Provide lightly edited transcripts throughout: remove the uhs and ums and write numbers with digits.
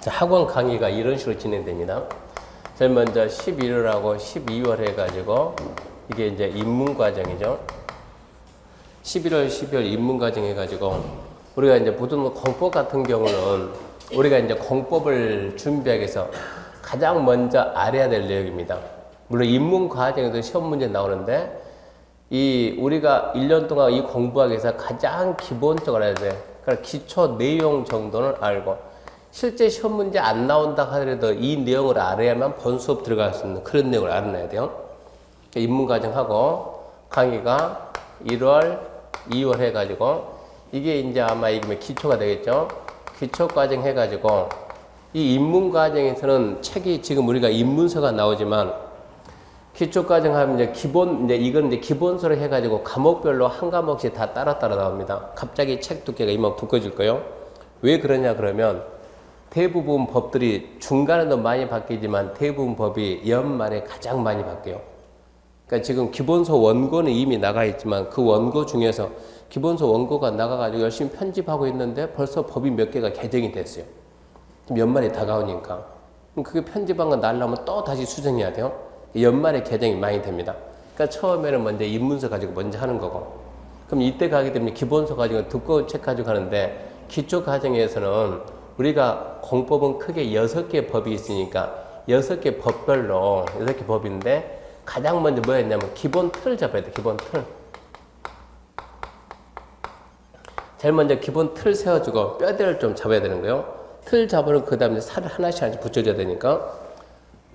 자, 학원 강의가 이런 식으로 진행됩니다. 제일 먼저 11월하고 12월 해가지고 이게 이제 입문 과정이죠. 11월, 12월 입문 과정 해가지고 우리가 이제 보통 공법 같은 경우는 우리가 이제 공법을 준비하기 위해서 가장 먼저 알아야 될 내용입니다. 물론 입문 과정에도 시험 문제 나오는데 이 우리가 1년 동안 이 공부하기 위해서 가장 기본적으로 알아야 돼. 그러니까 기초 내용 정도는 알고 실제 시험 문제 안 나온다 하더라도 이 내용을 알아야만 본 수업 들어갈 수 있는 그런 내용을 알아놔야 돼요. 입문 과정하고 강의가 1월, 2월 해가지고 이게 이제 아마 이게 기초가 되겠죠. 기초 과정 해가지고 이 입문 과정에서는 책이 지금 우리가 입문서가 나오지만 기초 과정 하면 이제 기본 이제 이건 이제 기본서로 해가지고 과목별로 한 과목씩 다 따라 나옵니다. 갑자기 책 두께가 이만 두꺼질 거예요. 왜 그러냐 그러면 대부분 법들이 중간에도 많이 바뀌지만 대부분 법이 연말에 가장 많이 바뀌어요. 그러니까 지금 기본서 원고는 이미 나가 있지만 그 원고 중에서 기본서 원고가 나가가지고 열심히 편집하고 있는데 벌써 법이 몇 개가 개정이 됐어요. 연말이 다가오니까. 그럼 그게 편집한 거 날라면 또 다시 수정해야 돼요. 연말에 개정이 많이 됩니다. 그러니까 처음에는 먼저 입문서 가지고 먼저 하는 거고. 그럼 이때 가게 되면 기본서 가지고 두꺼운 책 가지고 하는데 기초 과정에서는 우리가 공법은 크게 6개 법이 있으니까 6개 법별로 6개 법인데 가장 먼저 뭐였냐면 기본 틀을 잡아야 돼. 기본 틀. 제일 먼저 기본 틀 세워주고 뼈대를 좀 잡아야 되는 거예요. 틀 잡으면 그 다음에 살을 하나씩 붙여줘야 되니까.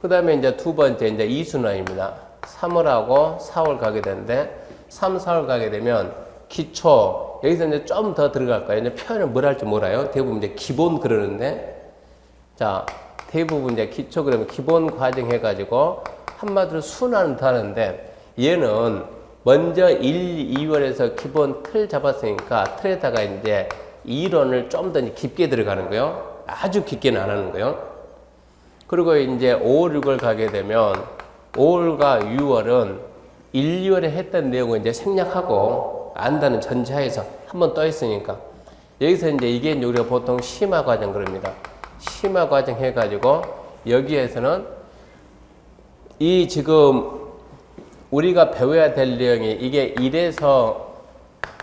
그 다음에 이제 두 번째 이제 이순환입니다. 3월하고 4월 가게 되는데 3, 4월 가게 되면 기초 여기서 이제 좀 더 들어갈 거예요. 이제 표현을 뭘 할지 몰라요. 대부분 이제 기본 그러는데 자 대부분 이제 기초 그러면 기본 과정 해가지고 한마디로 순환은 더 하는데 얘는 먼저 1, 2월에서 기본 틀 잡았으니까 틀에다가 이제 이론을 좀 더 깊게 들어가는 거예요. 아주 깊게는 안 하는 거예요. 그리고 이제 5, 6월 가게 되면 5월과 6월은 1, 2월에 했던 내용을 이제 생략하고 안다는 전제하에서 한번 떠 있으니까 여기서 이제 이게 우리가 보통 심화 과정 그럽니다. 심화 과정 해가지고 여기에서는 이 지금 우리가 배워야 될 내용이 이게 1에서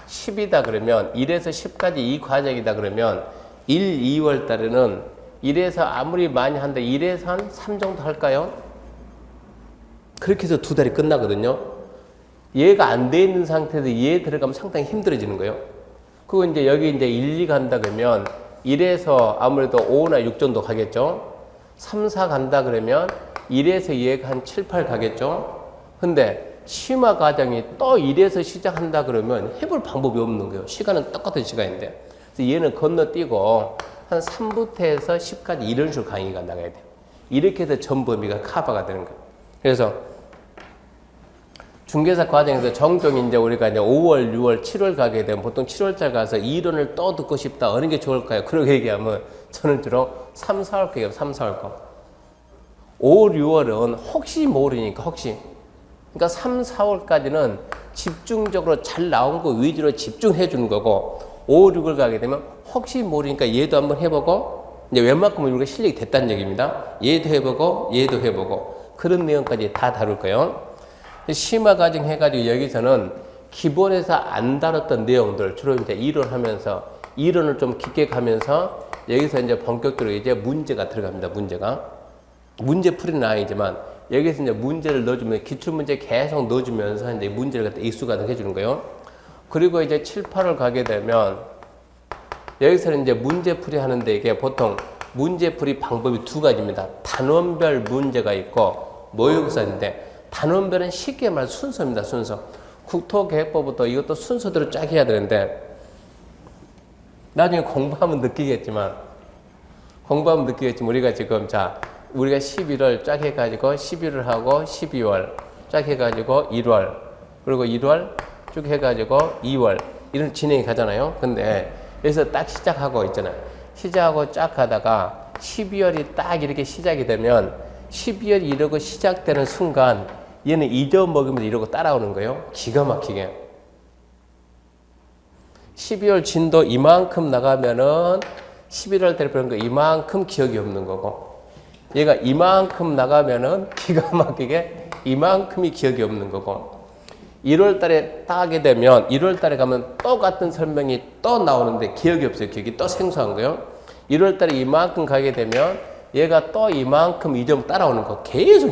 10이다 그러면 1에서 10까지 이 과정이다 그러면 1, 2월 달에는 1에서 아무리 많이 한데 1에서 한 3 정도 할까요? 그렇게 해서 2달이 끝나거든요. 얘가 안 돼 있는 상태에서 얘 들어가면 상당히 힘들어지는 거예요. 그거 이제 여기 이제 1, 2 간다 그러면 1에서 아무래도 5나 6 정도 가겠죠. 3, 4 간다 그러면 1에서 얘가 한 7, 8 가겠죠. 근데 심화 과정이 또 1에서 시작한다 그러면 해볼 방법이 없는 거예요. 시간은 똑같은 시간인데. 그래서 얘는 건너뛰고 한 3부터 해서 10까지 이런 식으로 강의가 나가야 돼요. 이렇게 해서 전 범위가 커버가 되는 거예요. 그래서 중개사 과정에서 종종 이제 우리가 이제 5월, 6월, 7월 가게 되면 보통 7월달 가서 이론을 또 듣고 싶다. 어느 게 좋을까요? 그렇게 얘기하면 저는 주로 3, 4월 거예요. 3, 4월 거. 5, 6월은 혹시 모르니까 혹시. 그러니까 3, 4월까지는 집중적으로 잘 나온 거 위주로 집중해 주는 거고 5, 6월 가게 되면 혹시 모르니까 얘도 한번 해보고 이제 웬만큼은 우리가 실력이 됐다는 얘기입니다. 얘도 해보고 얘도 해보고 그런 내용까지 다 다룰 거예요. 심화 과정 해가지고 여기서는 기본에서 안 다뤘던 내용들 주로 이제 이론하면서 이론을 좀 깊게 가면서 여기서 이제 본격적으로 이제 문제가 들어갑니다. 문제 풀이는 아니지만 여기서 이제 문제를 넣어주면 기출문제 계속 넣어주면서 이제 문제를 갖다 익숙하게 해주는 거예요. 그리고 이제 7, 8월 가게 되면 여기서는 이제 문제풀이 하는데 이게 보통 문제풀이 방법이 두 가지입니다. 단원별 문제가 있고 모의고사인데 단원별은 쉽게 말해 순서입니다. 순서. 국토계획법부터 이것도 순서대로 쫙 해야 되는데 나중에 공부하면 느끼겠지만 우리가 지금 우리가 11월 쫙 해가지고 11월 하고 12월 쫙 해가지고 1월 그리고 1월 쭉 해가지고 2월 이런 진행이 가잖아요. 근데 여기서 딱 시작하고 있잖아요. 시작하고 쫙 가다가 12월이 딱 이렇게 시작이 되면 12월이 이러고 시작되는 순간 얘는 잊어먹으면서 이러고 따라오는 거예요. 기가 막히게. 12월 진도 이만큼 나가면은 11월 달에 보니까 이만큼 기억이 없는 거고, 얘가 이만큼 나가면은 기가 막히게 이만큼이 기억이 없는 거고, 1월 달에 따게 되면 1월 달에 가면 똑같은 설명이 또 나오는데 기억이 없어요. 기억이 또 생소한 거예요. 1월 달에 이만큼 가게 되면 얘가 또 이만큼 이 점 따라오는 거. 계속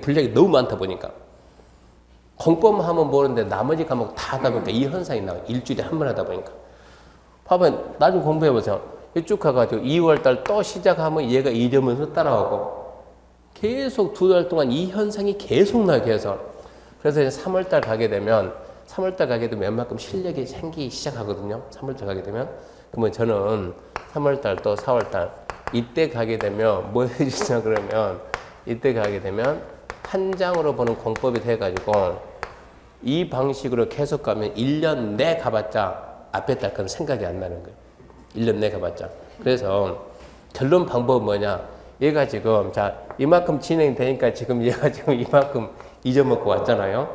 분량이 너무 많다 보니까. 공법만 하면 모르는데 나머지 과목 다 하다 보니까 이 현상이 나와요. 일주일에 한 번 하다 보니까. 봐봐요. 나중에 공부해 보세요. 쭉 가가지고 2월 달 또 시작하면 얘가 이 점에서 따라오고 계속 2달 동안 이 현상이 계속 나요. 계속. 그래서 이제 3월 달 가게 되면 웬만큼 실력이 생기기 시작하거든요. 3월 달 가게 되면. 그러면 저는 3월 달 또 4월 달 이때 가게 되면 뭐 해주시냐 그러면 이때 가게 되면 한 장으로 보는 공법이 돼가지고 이 방식으로 계속 가면 1년 내 가봤자 앞에 달 건 생각이 안 나는 거예요. 1년 내 가봤자. 그래서 결론 방법은 뭐냐? 얘가 지금 자 이만큼 진행되니까 지금 얘가 지금 이만큼 잊어먹고 왔잖아요.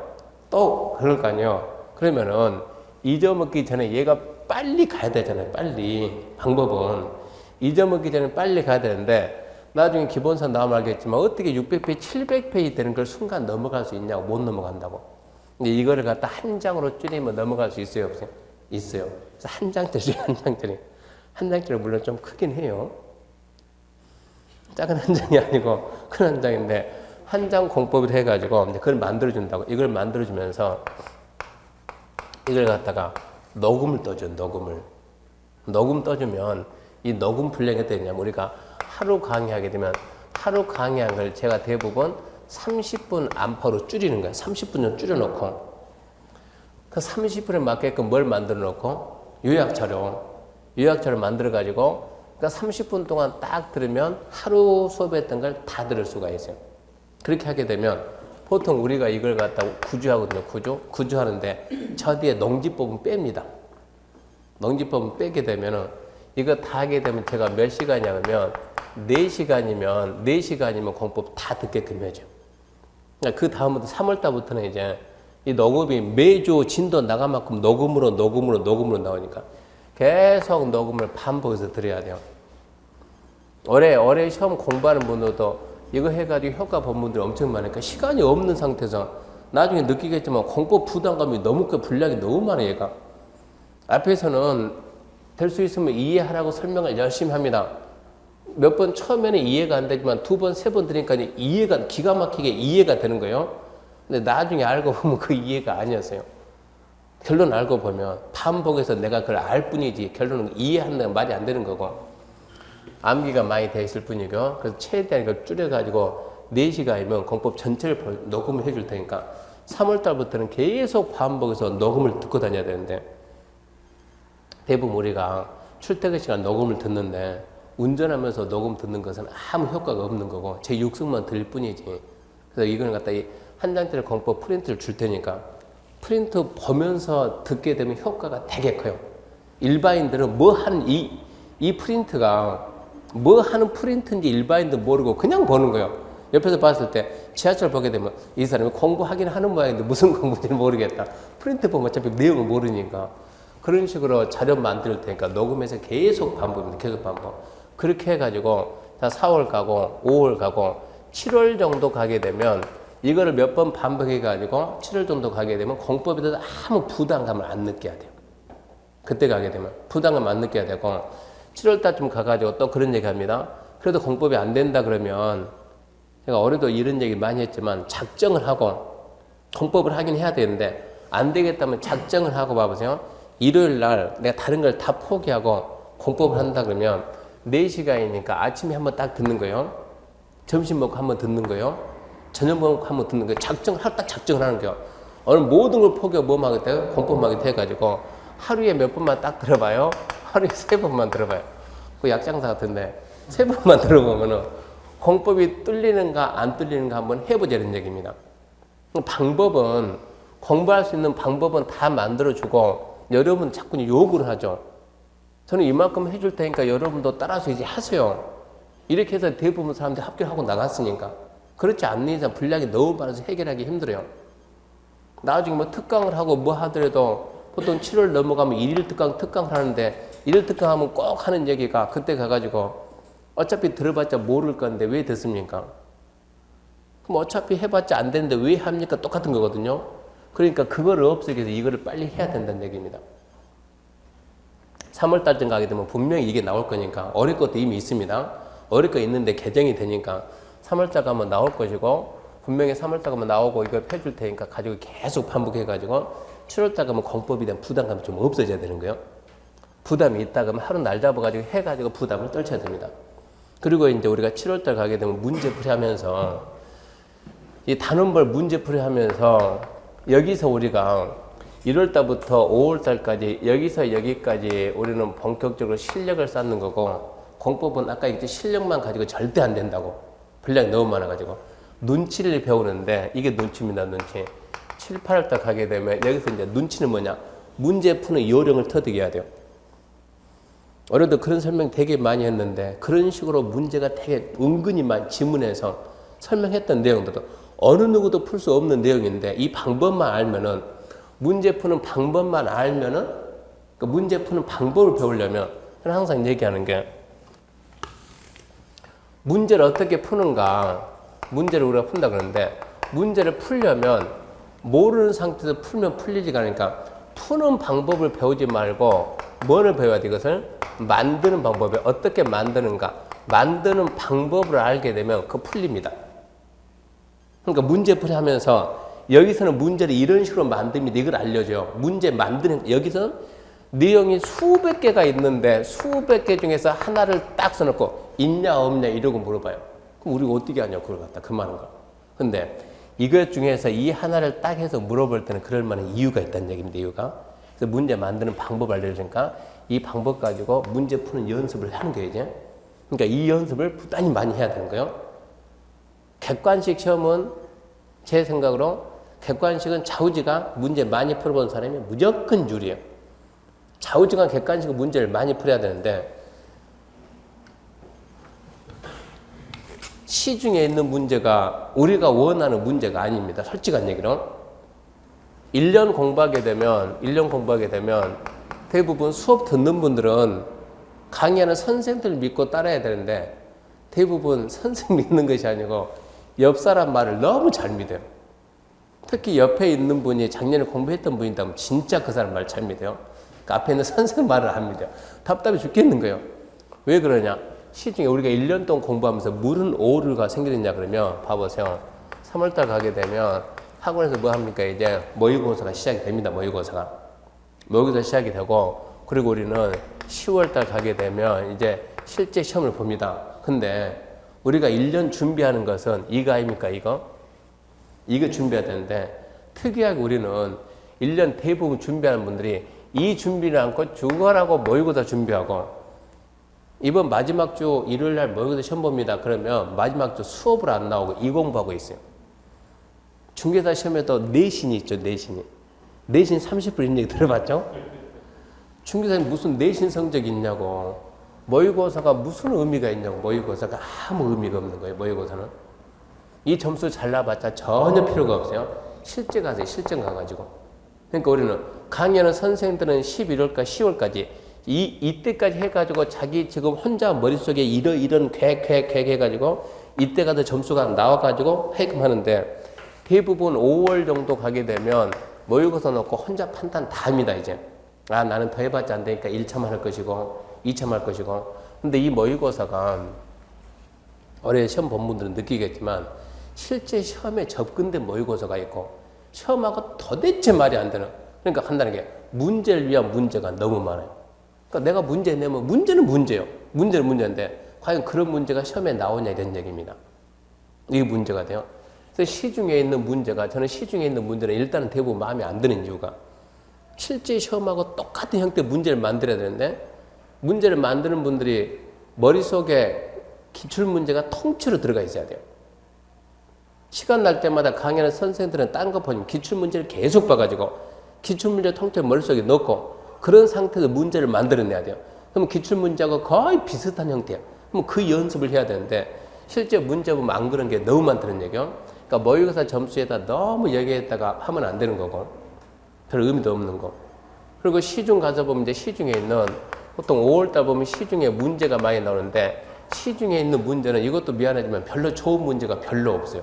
또 그럴 거 아니에요. 그러면은 잊어먹기 전에 얘가 빨리 가야 되잖아요. 빨리. 방법은 잊어먹기 전에 빨리 가야 되는데 나중에 기본서 나오면 알겠지만 어떻게 600페이지, 700페이지 되는 걸 순간 넘어갈 수 있냐고. 못 넘어간다고. 근데 이거를 갖다 한 장으로 줄이면 넘어갈 수 있어요? 없어요? 있어요. 그래서 한 장짜리, 한 장짜리. 한 장짜리 물론 좀 크긴 해요. 작은 한 장이 아니고 큰 한 장인데 한 장 공법을 해가지고 그걸 만들어준다고. 이걸 만들어주면서 이걸 갖다가 녹음을 떠줘. 녹음 떠주면 이 녹음 분량이 되냐면 우리가 하루 강의하게 되면 하루 강의한 걸 제가 대부분 30분 안팎으로 줄이는 거예요. 30분 좀 줄여놓고 그 30분에 맞게끔 뭘 만들어 놓고 요약처를 만들어 가지고 그러니까 30분 동안 딱 들으면 하루 수업했던 걸 다 들을 수가 있어요. 그렇게 하게 되면 보통 우리가 이걸 갖다가 구조하거든요. 구조하는데 저 뒤에 농지법은 뺍니다. 농지법은 빼게 되면은 이거 다 하게 되면 제가 몇 시간이냐면 4시간이면 공법 다 듣게끔 해줘. 그러니까 그 다음부터 3월 달부터는 이제 이 녹음이 매주 진도 나간 만큼 녹음으로 나오니까 계속 녹음을 반복해서 들어야 돼요. 올해 시험 공부하는 분들도 이거 해가지고 효과 본 분들이 엄청 많으니까 시간이 없는 상태에서 나중에 느끼겠지만 공법 부담감이 너무 큰 분량이 너무 많아요. 얘가 앞에서는 될 수 있으면 이해하라고 설명을 열심히 합니다. 몇 번 처음에는 이해가 안 되지만 2번, 3번 들으니까 이해가 기가 막히게 이해가 되는 거예요. 근데 나중에 알고 보면 그 이해가 아니었어요. 결론 알고 보면 반복해서 내가 그걸 알 뿐이지 결론은 이해한다는 말이 안 되는 거고 암기가 많이 돼 있을 뿐이고 그래서 최대한 이걸 줄여가지고 4시간이면 공법 전체를 녹음을 해줄 테니까 3월 달부터는 계속 반복해서 녹음을 듣고 다녀야 되는데 대부분 우리가 출퇴근 시간 녹음을 듣는데 운전하면서 녹음 듣는 것은 아무 효과가 없는 거고 제 육성만 들릴 뿐이지. 그래서 이걸 갖다 한 장짜리 공법 프린트를 줄 테니까 프린트 보면서 듣게 되면 효과가 되게 커요. 일반인들은 뭐 하는 이 프린트가 뭐 하는 프린트인지 일반인도 모르고 그냥 보는 거예요. 옆에서 봤을 때 지하철 보게 되면 이 사람이 공부하긴 하는 모양인데 무슨 공부인지 모르겠다. 프린트 보면 어차피 내용을 모르니까. 그런 식으로 자료 만들 테니까 녹음해서 계속 반복입니다. 계속 반복. 그렇게 해가지고 다 4월 가고 5월 가고 7월 정도 가게 되면 이거를 몇 번 반복해가지고 7월 정도 가게 되면 공법에 대해서 아무 부담감을 안 느껴야 돼요. 그때 가게 되면 부담감 안 느껴야 되고 7월 달쯤 가가지고 또 그런 얘기 합니다. 그래도 공법이 안 된다 그러면 제가 올해도 이런 얘기 많이 했지만 작정을 하고 공법을 하긴 해야 되는데 안 되겠다면 작정을 하고 봐보세요. 일요일 날 내가 다른 걸 다 포기하고 공법을 한다 그러면 4시간이니까 아침에 한번 딱 듣는 거예요. 점심 먹고 한번 듣는 거예요. 저녁 먹고 한번 듣는 거예요. 딱 작정을 하는 거예요. 오늘 모든 걸 포기하고 뭐 하겠다고? 공법하게 돼가지고 하루에 몇 번만 딱 들어봐요. 하루에 3번만 들어봐요. 그 약장사 같은데 3번만 들어보면은 공법이 뚫리는가 안 뚫리는가 한번 해보자는 얘기입니다. 방법은 공부할 수 있는 방법은 다 만들어주고 여러분 자꾸 요구를 하죠. 저는 이만큼 해줄 테니까 여러분도 따라서 이제 하세요. 이렇게 해서 대부분 사람들이 합격하고 나갔으니까. 그렇지 않는 이상 분량이 너무 많아서 해결하기 힘들어요. 나중에 뭐 특강을 하고 뭐 하더라도 보통 7월 넘어가면 1일 특강을 하는데 이를 특강하면 꼭 하는 얘기가 그때 가가지고 어차피 들어봤자 모를 건데 왜 듣습니까? 그럼 어차피 해봤자 안 되는데 왜 합니까? 똑같은 거거든요. 그러니까 그거를 없애기 위해서 이거를 빨리 해야 된다는 얘기입니다. 3월달쯤 가게 되면 분명히 이게 나올 거니까 어릴 것도 이미 있습니다. 어릴 거 있는데 개정이 되니까 3월달 가면 나올 것이고 분명히 3월달 가면 나오고 이걸 펴줄 테니까 가지고 계속 반복해가지고 7월달 가면 공법에 대한 부담감이 좀 없어져야 되는 거예요. 부담이 있다 그러면 하루 날 잡아가지고 해가지고 부담을 떨쳐야 됩니다. 그리고 이제 우리가 7월달 가게 되면 문제풀이 하면서 이 단원벌 문제풀이 하면서 여기서 우리가 1월달부터 5월달까지 여기서 여기까지 우리는 본격적으로 실력을 쌓는 거고 공법은 아까 얘기했듯이 실력만 가지고 절대 안 된다고. 분량이 너무 많아가지고 눈치를 배우는데 이게 눈치입니다. 눈치. 7, 8월달 가게 되면 여기서 이제 눈치는 뭐냐? 문제 푸는 요령을 터득해야 돼요. 어려도 그런 설명 되게 많이 했는데 그런 식으로 문제가 되게 은근히 많이 지문에서 설명했던 내용들도 어느 누구도 풀 수 없는 내용인데 이 방법만 알면은 문제 푸는 방법만 알면은 그 문제 푸는 방법을 배우려면 저는 항상 얘기하는 게 문제를 어떻게 푸는가 문제를 우리가 푼다 그러는데 문제를 풀려면 모르는 상태에서 풀면 풀리지가 않으니까 푸는 방법을 배우지 말고 뭐를 배워야 돼? 이것을 만드는 방법에 어떻게 만드는가 만드는 방법을 알게 되면 그거 풀립니다. 그러니까 문제풀이 하면서 여기서는 문제를 이런 식으로 만듭니다. 이걸 알려줘요. 문제 만드는 여기서는 내용이 수백 개가 있는데 수백 개 중에서 하나를 딱 써놓고 있냐 없냐 이러고 물어봐요. 그럼 우리가 어떻게 하냐고 그걸 갖다 그 많은 거. 근데 이것 중에서 이 하나를 딱 해서 물어볼 때는 그럴 만한 이유가 있다는 얘기입니다. 이유가. 그래서 문제 만드는 방법을 알려주니까 이 방법 가지고 문제 푸는 연습을 하는 거예요. 이제. 그러니까 이 연습을 부단히 많이 해야 되는 거예요. 객관식 시험은 제 생각으로 객관식은 좌우지간 문제 많이 풀어본 사람이 무조건 유리해요. 좌우지간 객관식 문제를 많이 풀어야 되는데 시중에 있는 문제가 우리가 원하는 문제가 아닙니다. 솔직한 얘기로. 1년 공부하게 되면 대부분 수업 듣는 분들은 강의하는 선생님들 믿고 따라야 되는데 대부분 선생 믿는 것이 아니고 옆 사람 말을 너무 잘 믿어요. 특히 옆에 있는 분이 작년에 공부했던 분이다면 진짜 그 사람 말 잘 믿어요. 그 앞에 있는 선생 말을 안 믿어요. 답답해 죽겠는 거예요. 왜 그러냐? 시중에 우리가 1년 동안 공부하면서 무슨 오류가 생기느냐 그러면 봐보세요. 3월달 가게 되면 학원에서 뭐 합니까? 이제 모의고사가 시작이 됩니다. 모의고사가 시작이 되고 그리고 우리는 10월달 가게 되면 이제 실제 시험을 봅니다. 근데 우리가 1년 준비하는 것은 이거 아닙니까? 이거 준비해야 되는데 특이하게 우리는 1년 대부분 준비하는 분들이 이 준비를 않고 죽어라고 모의고사 준비하고 이번 마지막 주 일요일날 모의고사 시험 봅니다. 그러면 마지막 주 수업을 안 나오고 이 공부하고 있어요. 중개사 시험에도 내신이 있죠. 내신 30분 있는 얘기 들어봤죠? 중개사님 무슨 내신 성적이 있냐고. 모의고사가 무슨 의미가 있냐고. 모의고사가 아무 의미가 없는 거예요. 모의고사는. 이 점수 잘 나봤자 전혀 필요가 없어요. 실제 가세요. 실전 가가지고. 그러니까 우리는 강의하는 선생님들은 11월까 10월까지 이때까지 해가지고 자기 지금 혼자 머릿속에 이런 계획 해가지고 이때 가서 점수가 나와가지고 하게끔 하는데 대부분 5월 정도 가게 되면 모의고사 놓고 혼자 판단 다 합니다. 이제 나는 더 해봤자 안 되니까 1차만 할 것이고 2차만 할 것이고. 근데 이 모의고사가 올해 시험 본 분들은 느끼겠지만 실제 시험에 접근된 모의고사가 있고 시험하고 도대체 말이 안 되는. 그러니까 한다는 게 문제를 위한 문제가 너무 많아요. 그러니까 내가 문제 내면 문제는 문제예요. 문제는 문제인데 과연 그런 문제가 시험에 나오냐 이런 얘기입니다. 이게 문제가 돼요. 그래서 시중에 있는 문제가 저는 시중에 있는 문제는 일단은 대부분 마음에 안 드는 이유가 실제 시험하고 똑같은 형태의 문제를 만들어야 되는데 문제를 만드는 분들이 머릿속에 기출문제가 통째로 들어가 있어야 돼요. 시간 날 때마다 강의하는 선생님들은 딴 거 보면 기출문제를 계속 봐가지고 기출문제 통째로 머릿속에 넣고 그런 상태에서 문제를 만들어내야 돼요. 그럼 기출문제하고 거의 비슷한 형태예요. 그럼 그 연습을 해야 되는데 실제 문제 보면 안 그런 게 너무 많다는 얘기요. 그러니까 모의고사 점수에다 너무 얘기했다가 하면 안 되는 거고 별 의미도 없는 거. 그리고 시중 가서 보면 이제 시중에 있는 보통 5월달 보면 시중에 문제가 많이 나오는데 시중에 있는 문제는 이것도 미안하지만 별로 좋은 문제가 별로 없어요.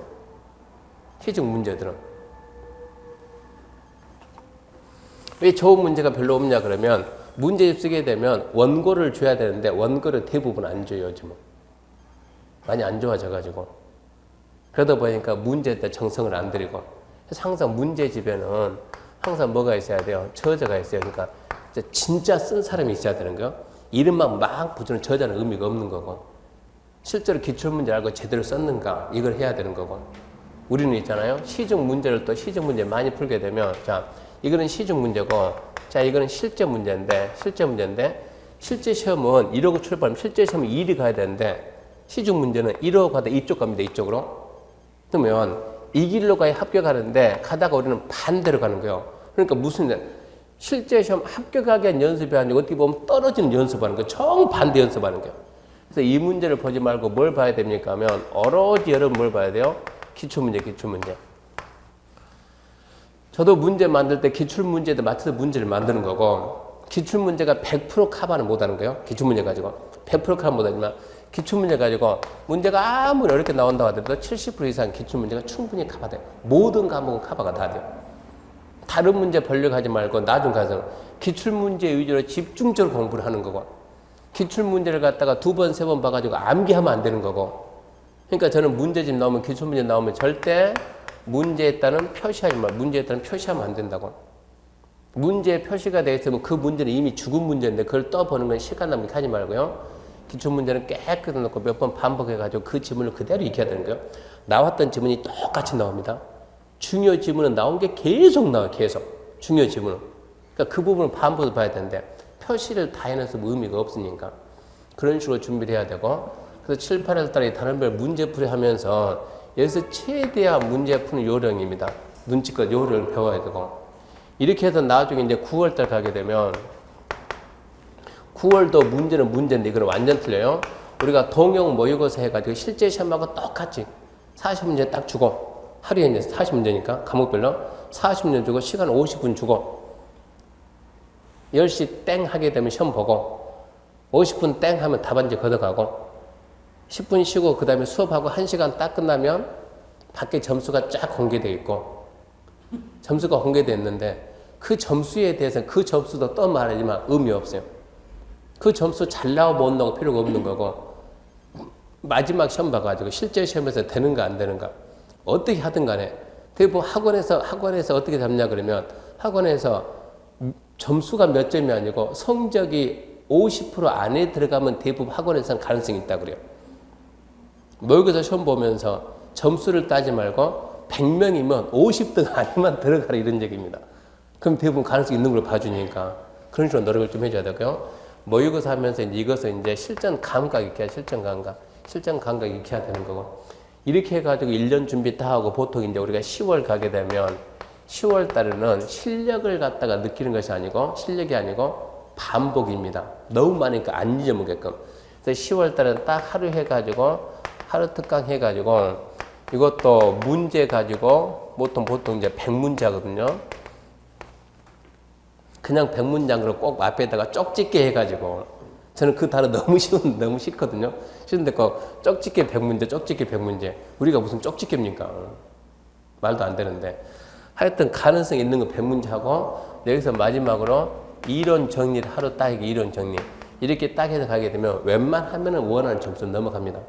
시중 문제들은. 왜 좋은 문제가 별로 없냐 그러면 문제집 쓰게 되면 원고를 줘야 되는데 원고를 대부분 안 줘요. 요즘은. 많이 안 좋아져가지고. 그러다 보니까 문제에 정성을 안 들이고. 그래서 항상 문제집에는 항상 뭐가 있어야 돼요? 저자가 있어요. 그러니까 진짜 쓴 사람이 있어야 되는 거예요. 이름만 막 붙이는 저자는 의미가 없는 거고. 실제로 기출문제 알고 제대로 썼는가 이걸 해야 되는 거고. 우리는 있잖아요. 시중 문제를 또 시중 문제 많이 풀게 되면 자 이거는 시중 문제고 자 이거는 실제 문제인데 실제 시험은 이러고 출발하면 실제 시험은 2리 가야 되는데 시중 문제는 이러고 가다 이쪽 갑니다. 이쪽으로. 그러면 이 길로 가야 합격하는데 가다가 우리는 반대로 가는 거예요. 그러니까 무슨 실제 시험 합격하기 위한 연습이 아니고 어떻게 보면 떨어지는 연습하는 거예요. 정반대 연습하는 거예요. 그래서 이 문제를 보지 말고 뭘 봐야 됩니까 하면 오로지 여러분 뭘 봐야 돼요? 기출문제. 저도 문제 만들 때 기출문제에 맞춰서 문제를 만드는 거고 기출문제가 100% 커버는 못하는 거예요. 기출문제 가지고 100% 커버 못하지만 기출문제 가지고 문제가 아무리 어렵게 나온다고 하더라도 70% 이상 기출문제가 충분히 커버돼요. 모든 과목은 커버가 다 돼요. 다른 문제 번역하지 말고 나중 가서 기출문제 위주로 집중적으로 공부를 하는 거고 기출문제를 갖다가 2번, 3번 봐가지고 암기하면 안 되는 거고 그러니까 저는 문제집 나오면 기출문제 나오면 절대 문제에 따른 표시하지 마. 문제에 따른 표시하면 안 된다고. 문제에 표시가 되어 있으면 그 문제는 이미 죽은 문제인데 그걸 떠보는 건 시간 낭비 하지 말고요. 기출문제는 깨끗이 놓고 몇 번 반복해가지고 그 지문을 그대로 익혀야 되는 거예요. 나왔던 지문이 똑같이 나옵니다. 중요 지문은 나온 게 계속 나와요. 계속. 중요 지문은. 그러니까 그 부분을 반복해서 봐야 되는데 표시를 다 해놔서 의미가 없으니까. 그런 식으로 준비를 해야 되고 그래서 7, 8월 달에 단원별 문제풀이 하면서 여기서 최대한 문제 푸는 요령입니다. 눈치껏 요령을 배워야 되고 이렇게 해서 나중에 이제 9월 달 가게 되면 9월도 문제는 문제인데 이건 완전 틀려요. 우리가 동형 모의고사 해가지고 실제 시험하고 똑같이 40문제 딱 주고 하루에 이제 40문제니까 과목별로 40문제 주고 시간 50분 주고 10시 땡 하게 되면 시험 보고 50분 땡 하면 답안지 걷어가고 10분 쉬고 그 다음에 수업하고 1시간 딱 끝나면 밖에 점수가 쫙 공개되어 있고 점수가 공개되어 있는데 그 점수에 대해서 그 점수도 또 말하지만 의미 없어요. 그 점수 잘 나오고 못 나오고 필요가 없는 거고 마지막 시험 봐가지고 실제 시험에서 되는가 안 되는가 어떻게 하든 간에 대부분 학원에서 어떻게 잡냐 그러면 학원에서 점수가 몇 점이 아니고 성적이 50% 안에 들어가면 대부분 학원에서는 가능성이 있다고 그래요. 모의고사 시험 보면서 점수를 따지 말고 100명이면 50등 안에만 들어가라 이런 얘기입니다. 그럼 대부분 가능성이 있는 걸 봐주니까 그런 식으로 노력을 좀 해줘야 되고요. 모의고사 하면서 이것을 이제 실전 감각 익혀야 실전 감각 익혀야 되는 거고 이렇게 해가지고 1년 준비 다 하고 보통 이제 우리가 10월 가게 되면 10월 달에는 실력을 갖다가 느끼는 것이 아니고 실력이 아니고 반복입니다. 너무 많으니까 안 잊어먹게끔. 그래서 10월 달에는 딱 하루 해가지고 하루 특강 해가지고 이것도 문제 가지고 보통 이제 100문제 하거든요. 그냥 100문장으로 꼭 앞에다가 쪽집게 해가지고 저는 그 단어 너무 싫거든요. 싫은데 그 쪽집게 100문제 우리가 무슨 쪽집게입니까? 말도 안 되는데 하여튼 가능성 있는 거 100문제 하고 여기서 마지막으로 이론 정리를 하루 딱 이론 정리 이렇게 딱 해서 가게 되면 웬만하면은 원하는 점수는 넘어갑니다.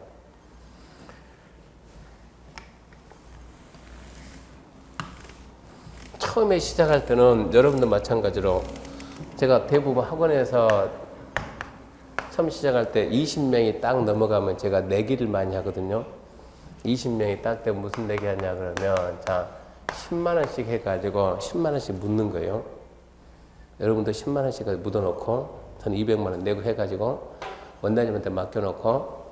처음에 시작할 때는 여러분도 마찬가지로 제가 대부분 학원에서 처음 시작할 때 20명이 딱 넘어가면 제가 내기를 많이 하거든요. 20명이 딱 되면 무슨 내기 하냐 그러면 자 10만 원씩 해가지고 10만 원씩 묻는 거예요. 여러분도 10만 원씩 묻어놓고 저는 200만 원 내고 해가지고 원장님한테 맡겨놓고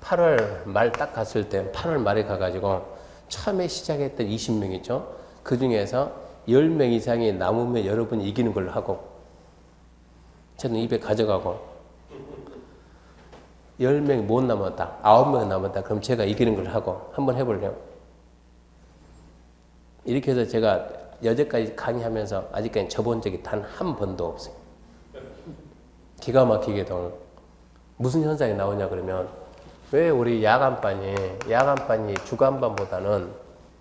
8월 말 딱 갔을 때 8월 말에 가가지고 처음에 시작했던 20명이죠. 그 중에서 10명 이상이 남으면 여러분이 이기는 걸로 하고 저는 200 가져가고 10명이 못 남았다. 9명 남았다. 그럼 제가 이기는 걸로 하고 한번 해볼래요? 이렇게 해서 제가 여태까지 강의하면서 아직까지 접은 적이 단 한 번도 없어요. 기가 막히게도 무슨 현상이 나오냐 그러면 왜 우리 야간반이 주간반보다는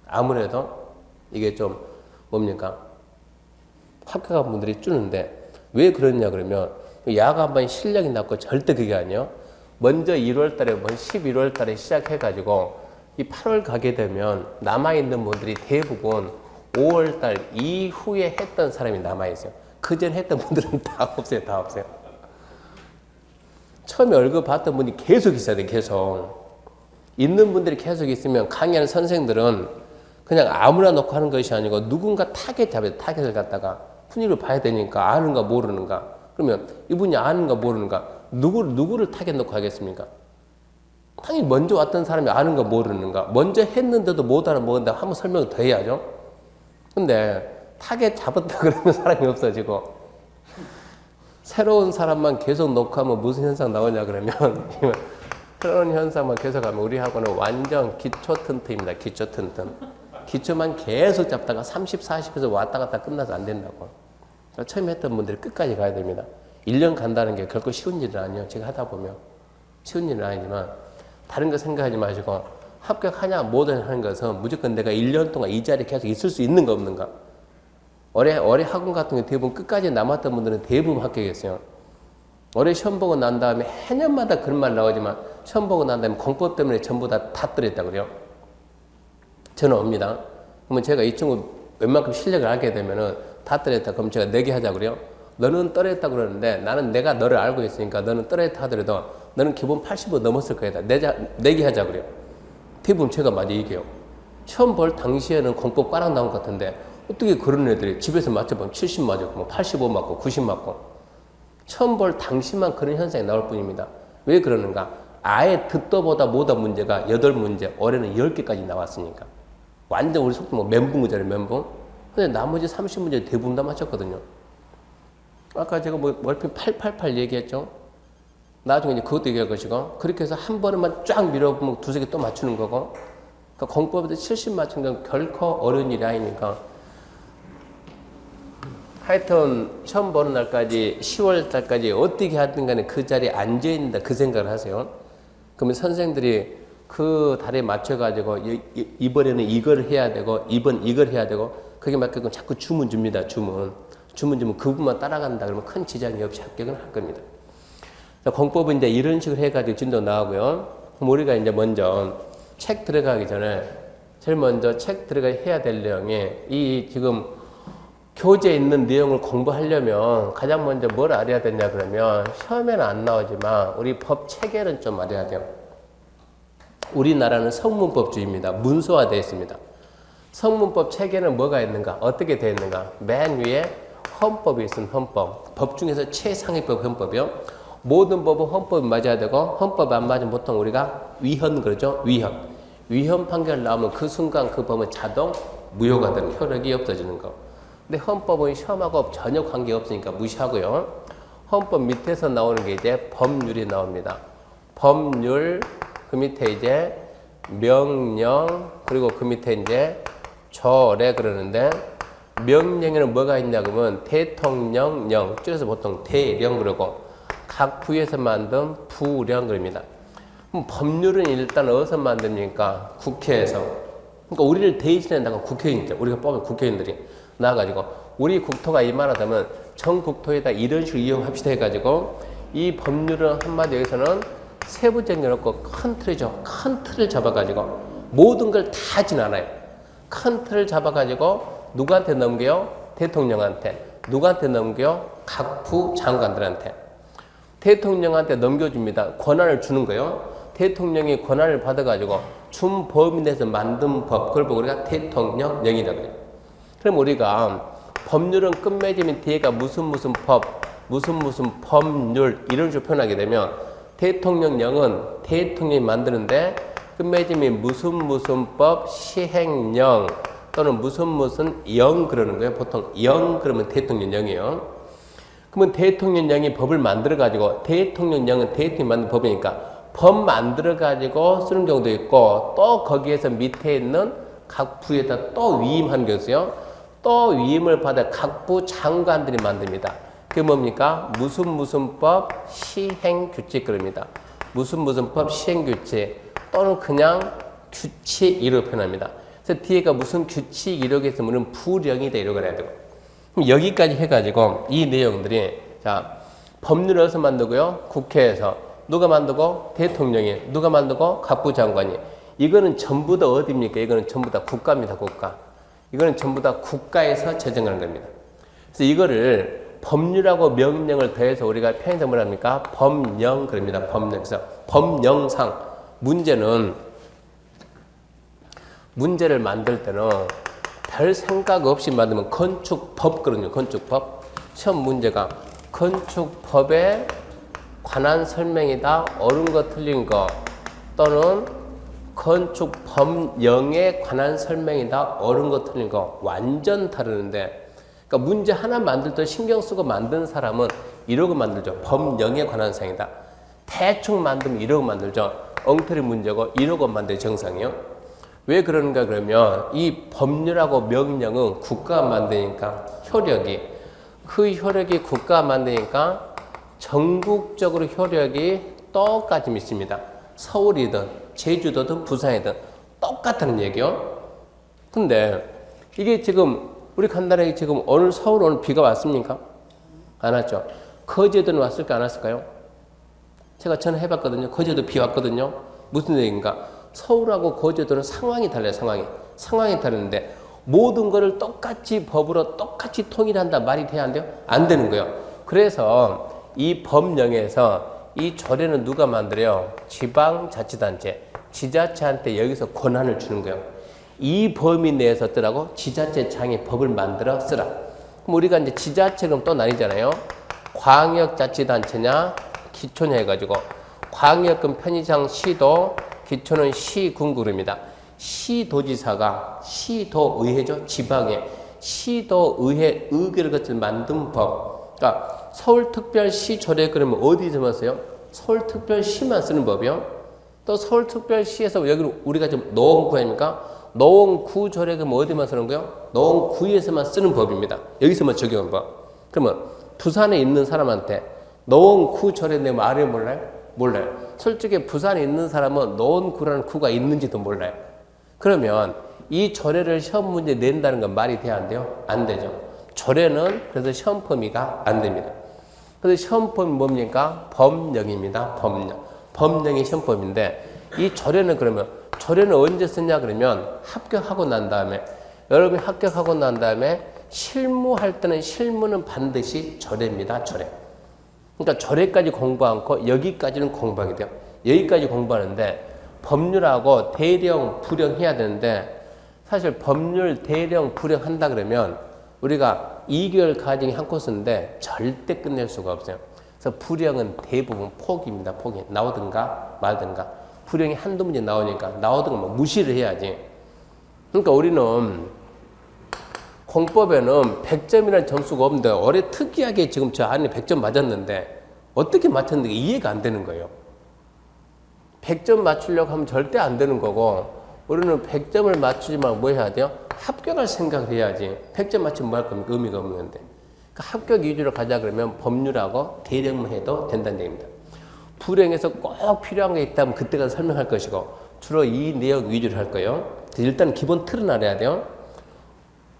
아무래도 이게 좀 뭡니까? 합격한 분들이 줄는데 왜 그러냐 그러면 야간반이 실력이 낮고 절대 그게 아니에요. 먼저 1월 달에 11월 달에 시작해 가지고 이 8월 가게 되면 남아 있는 분들이 대부분 5월 달 이후에 했던 사람이 남아 있어요. 그전 했던 분들은 다 없어요. 다 없어요. 처음에 월급 받던 분이 계속 있어야 돼. 계속 있는 분들이 계속 있으면 강의하는 선생들은 그냥 아무나 놓고 하는 것이 아니고 누군가 타겟 잡아야 돼. 타겟을 갖다가 훈육을 봐야 되니까 아는가 모르는가. 그러면 이분이 아는가 모르는가. 누구를 타겟 놓고 하겠습니까? 당연히 먼저 왔던 사람이 아는가 모르는가. 먼저 했는데도 못 알아먹는다. 한번 설명을 더 해야죠. 근데 타겟 잡았다 그러면 사람이 없어지고 새로운 사람만 계속 놓고 하면 무슨 현상 나오냐 그러면 그런 현상만 계속하면 우리 학원은 완전 기초 튼튼입니다. 기초 튼튼. 기초만 계속 잡다가 30, 40에서 왔다 갔다 끝나서 안 된다고. 그러니까 처음에 했던 분들이 끝까지 가야 됩니다. 1년 간다는 게 결코 쉬운 일은 아니에요. 제가 하다 보면. 쉬운 일은 아니지만 다른 거 생각하지 마시고 합격하냐 뭐든 하는 것은 무조건 내가 1년 동안 이 자리에 계속 있을 수 있는가 없는가. 올해 학원 같은 게 대부분 끝까지 남았던 분들은 대부분 합격했어요. 올해 시험 보고 난 다음에 해년마다 그런 말 나오지만 시험 보고 난 다음에 공법 때문에 전부 다 떨어졌다고 그래요. 저는 옵니다. 그러면 제가 이 친구 웬만큼 실력을 알게 되면은 다 떨어졌다. 그럼 제가 내기 하자 그래요. 너는 떨어졌다 그러는데 나는 내가 너를 알고 있으니까 너는 떨어졌다 하더라도 너는 기본 80은 넘었을 거야. 내기 하자 그래요. 대부분 제가 많이 이겨요. 처음 볼 당시에는 공법 꽈락 나온 것 같은데 어떻게 그런 애들이 집에서 맞춰보면 70 맞고 85 맞고 90 맞고 처음 볼 당시만 그런 현상이 나올 뿐입니다. 왜 그러는가? 아예 듣도 보다 못한 문제가 8문제, 올해는 10개까지 나왔으니까. 완전 우리 속도 멘붕 그잖아요, 멘붕. 근데 나머지 30문제 대부분 다 맞췄거든요. 아까 제가 월평 888 얘기했죠? 나중에 이제 그것도 얘기할 것이고, 그렇게 해서 한 번에만 쫙 밀어보면 두세 개 또 맞추는 거고, 그러니까 공법에서 70 맞춘 건 결코 어려운 일이 아니니까. 하여튼 처음 보는 날까지 10월 달까지 어떻게 하든 간에 그 자리에 앉아있는다 그 생각을 하세요. 그러면 선생들이 그 달에 맞춰가지고 이번에는 이걸 해야 되고 이번 이걸 해야 되고 그게 맞게끔 자꾸 주문 줍니다. 주문 주면 그분만 따라간다 그러면 큰 지장이 없이 합격은 할 겁니다. 공법은 이제 이런 식으로 해가지고 진도 나오고요. 그럼 우리가 이제 먼저 책 들어가기 전에 제일 먼저 책 들어가 해야 될 내용이 이 지금 교재에 있는 내용을 공부하려면 가장 먼저 뭘 알아야 되냐 그러면 시험에는 안 나오지만 우리 법 체계는 좀 알아야 돼요. 우리나라는 성문법주의입니다. 문서화되어 있습니다. 성문법 체계는 뭐가 있는가? 어떻게 되어 있는가? 맨 위에 헌법이 있으면 헌법. 법 중에서 최상위법 헌법이요. 모든 법은 헌법이 맞아야 되고 헌법이 안 맞으면 보통 우리가 위헌 그러죠. 위헌 판결 나오면 그 순간 그 법은 자동 무효가 되는 효력이 없어지는 거. 근데 헌법은 시험하고 전혀 관계 없으니까 무시하고요. 헌법 밑에서 나오는 게 이제 법률이 나옵니다. 법률, 그 밑에 이제 명령, 그리고 그 밑에 이제 조례 그러는데 명령에는 뭐가 있냐 그러면 대통령령, 줄여서 보통 대령 그러고 각 부에서 만든 부령 그럽니다. 그럼 법률은 일단 어디서 만듭니까? 국회에서. 그러니까 우리를 대신한다고 국회의원들, 우리가 뽑은 국회의원들이 나와가지고 우리 국토가 이만하다면 전 국토에다 이런 식으로 이용합시다 해가지고 이 법률은 한마디 여기서는 세부적인 게 없고 큰 틀이죠. 큰 틀을 잡아가지고 모든 걸 다 하진 않아요. 큰 틀을 잡아가지고 누구한테 넘겨요? 대통령한테. 누구한테 넘겨요? 각 부 장관들한테. 대통령한테 넘겨줍니다. 권한을 주는 거예요. 대통령이 권한을 받아가지고 준 법인 내에서 만든 법, 그걸 보고 우리가 대통령령이라고 해요. 그럼 우리가 법률은 끝맺음인 뒤에가 무슨 법, 무슨 법률 이런 식으로 표현하게 되면 대통령령은 대통령이 만드는데 끝맺음이 무슨 법, 시행령 또는 무슨 영 그러는 거예요. 보통 영 그러면 대통령령이에요. 그러면 대통령령이 법을 만들어가지고 대통령령은 대통령이 만든 법이니까 법 만들어가지고 쓰는 경우도 있고 또 거기에서 밑에 있는 각 부에다 또 위임하는 게 있어요. 또 위임을 받아 각부 장관들이 만듭니다. 그게 뭡니까? 무슨 법 시행규칙 그럽니다. 무슨 법 시행규칙 또는 그냥 규칙 이렇게 표현합니다. 그래서 뒤에가 무슨 규칙 이렇게 있으면 우리는 부령이다 이렇게 해야 되고. 그럼 여기까지 해가지고 이 내용들이 자 법률을 어디서 만들고요? 국회에서. 누가 만들고? 대통령이. 누가 만들고? 각부 장관이. 이거는 전부 다 어디입니까? 이거는 전부 다 국가입니다. 국가. 이거는 전부 다 국가에서 제정하는 겁니다. 그래서 이거를 법률하고 명령을 더해서 우리가 편의서 뭐랍니까? 법령 그럽니다. 법령. 그래서 법령상 문제를 만들 때는 별 생각 없이 만들면 건축법거든요. 건축법. 시험 문제가 건축법에 관한 설명이다. 옳은 거 틀린 거 또는 건축법령에 관한 설명이다. 옳은 거 틀린 거 완전 다르는데 그러니까 문제 하나 만들 때 신경 쓰고 만든 사람은 이러고 만들죠. 법령에 관한 사항이다. 대충 만들면 이러고 만들죠. 엉터리 문제고 이러고 만들 정상이요. 왜 그러는가 그러면 이 법률하고 명령은 국가가 만드니까 그 효력이 국가가 만드니까 전국적으로 효력이 똑같이 있습니다. 서울이든 제주도든 부산이든 똑같다는 얘기요. 근데 이게 지금 우리 간단하게 지금 오늘 서울 오늘 비가 왔습니까? 안 왔죠. 거제도는 왔을까 안 왔을까요? 제가 전화해봤거든요. 거제도 비 왔거든요. 무슨 얘기인가? 서울하고 거제도는 상황이 달라요. 상황이 다른데 모든 거를 똑같이 법으로 똑같이 통일한다 말이 돼야 안 돼요? 안 되는 거예요. 그래서 이 법령에서 이 조례는 누가 만들어요? 지방자치단체, 지자체한테 여기서 권한을 주는 거예요. 이 범위 내에서 뜨라고 지자체장이 법을 만들어 쓰라. 그럼 우리가 이제 지자체는 또 나뉘잖아요. 광역자치단체냐, 기초냐 해가지고 광역은 편의상 시도, 기초는 시군구입니다. 시도지사가 시도의회죠. 지방에 시도의회 의결을 거쳐 만든 법. 그러니까 서울특별시 조례 그러면 어디서만 써요? 서울특별시만 쓰는 법이요. 또 서울특별시에서 여기 우리가 지금 노원구 아닙니까? 노원구 조례 그러면 어디만 쓰는 거예요? 노원구에서만 쓰는 법입니다. 여기서만 적용한 법. 그러면 부산에 있는 사람한테 노원구 조례 내면 알아요? 몰라요. 솔직히 부산에 있는 사람은 노원구라는 구가 있는지도 몰라요. 그러면 이 조례를 시험 문제 낸다는 건 말이 돼야 안 돼요? 안 되죠. 조례는 그래서 시험 범위가 안 됩니다. 그래서 시험 범위 뭡니까? 법령입니다. 법령이 시험 범위인데 이 조례는 그러면 조례는 언제 쓰냐 그러면 합격하고 난 다음에 여러분이 합격하고 난 다음에 실무할 때는 실무는 반드시 조례입니다. 조례. 그러니까 조례까지 공부 않고 여기까지는 공부하게 돼요. 여기까지 공부하는데 법률하고 대령, 불령해야 되는데 사실 법률, 대령, 불령한다 그러면 우리가 2개월 과정이 한 코스인데 절대 끝낼 수가 없어요. 그래서 불령은 대부분 포기입니다. 포기. 나오든가 말든가. 불령이 한두 문제 나오니까 나오든가 뭐 무시를 해야지. 그러니까 우리는 공법에는 100점이라는 점수가 없는데 올해 특이하게 지금 저 안에 100점 맞았는데 어떻게 맞췄는지 이해가 안 되는 거예요. 100점 맞추려고 하면 절대 안 되는 거고 우리는 100점을 맞추지만 뭐 해야 돼요? 합격할 생각을 해야지. 100점 맞추면 뭐 할 겁니까? 의미가 없는데. 그러니까 합격 위주로 가자 그러면 법률하고 대령만 해도 된다는 얘기입니다. 불행에서 꼭 필요한 게 있다면 그때 가서 설명할 것이고 주로 이 내용 위주로 할 거예요. 일단 기본 틀은 알아야 돼요.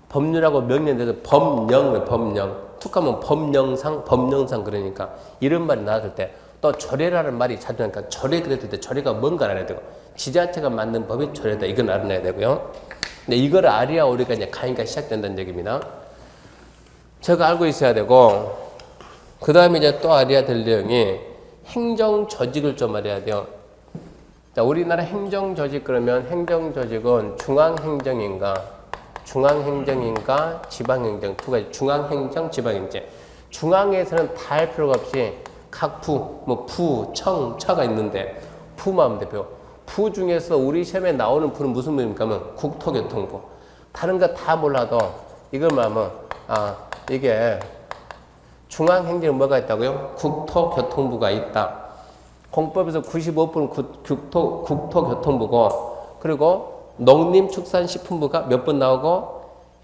법률하고 명령에 대해서 법령. 툭하면 법령상 그러니까 이런 말이 나왔을 때 또 조례라는 말이 자주 나니까 조례 그랬을 때 조례가 뭔가 알아야 되고 지자체가 만든 법이 조례다. 이건 알아야 되고요. 근데 이걸 알아야 우리가 이제 강의가 시작된다는 얘기입니다. 제가 알고 있어야 되고 그 다음에 이제 또 알아야 될 내용이 행정조직을 좀 알아야 돼요. 자, 우리나라 행정조직 그러면 행정조직은 중앙행정인가 지방행정 두 가지. 중앙행정, 지방행정. 중앙에서는 다 할 필요가 없이 각 부, 처가 있는데 부만 하면 돼요. 부 중에서 우리 시험에 나오는 부는 무슨 부입니까? 하면 국토교통부. 다른 거 다 몰라도 이것만 하면 이게 중앙행정에 뭐가 있다고요? 국토교통부가 있다. 공법에서 95%는 국토교통부고 그리고 농림축산식품부가 몇 번 나오고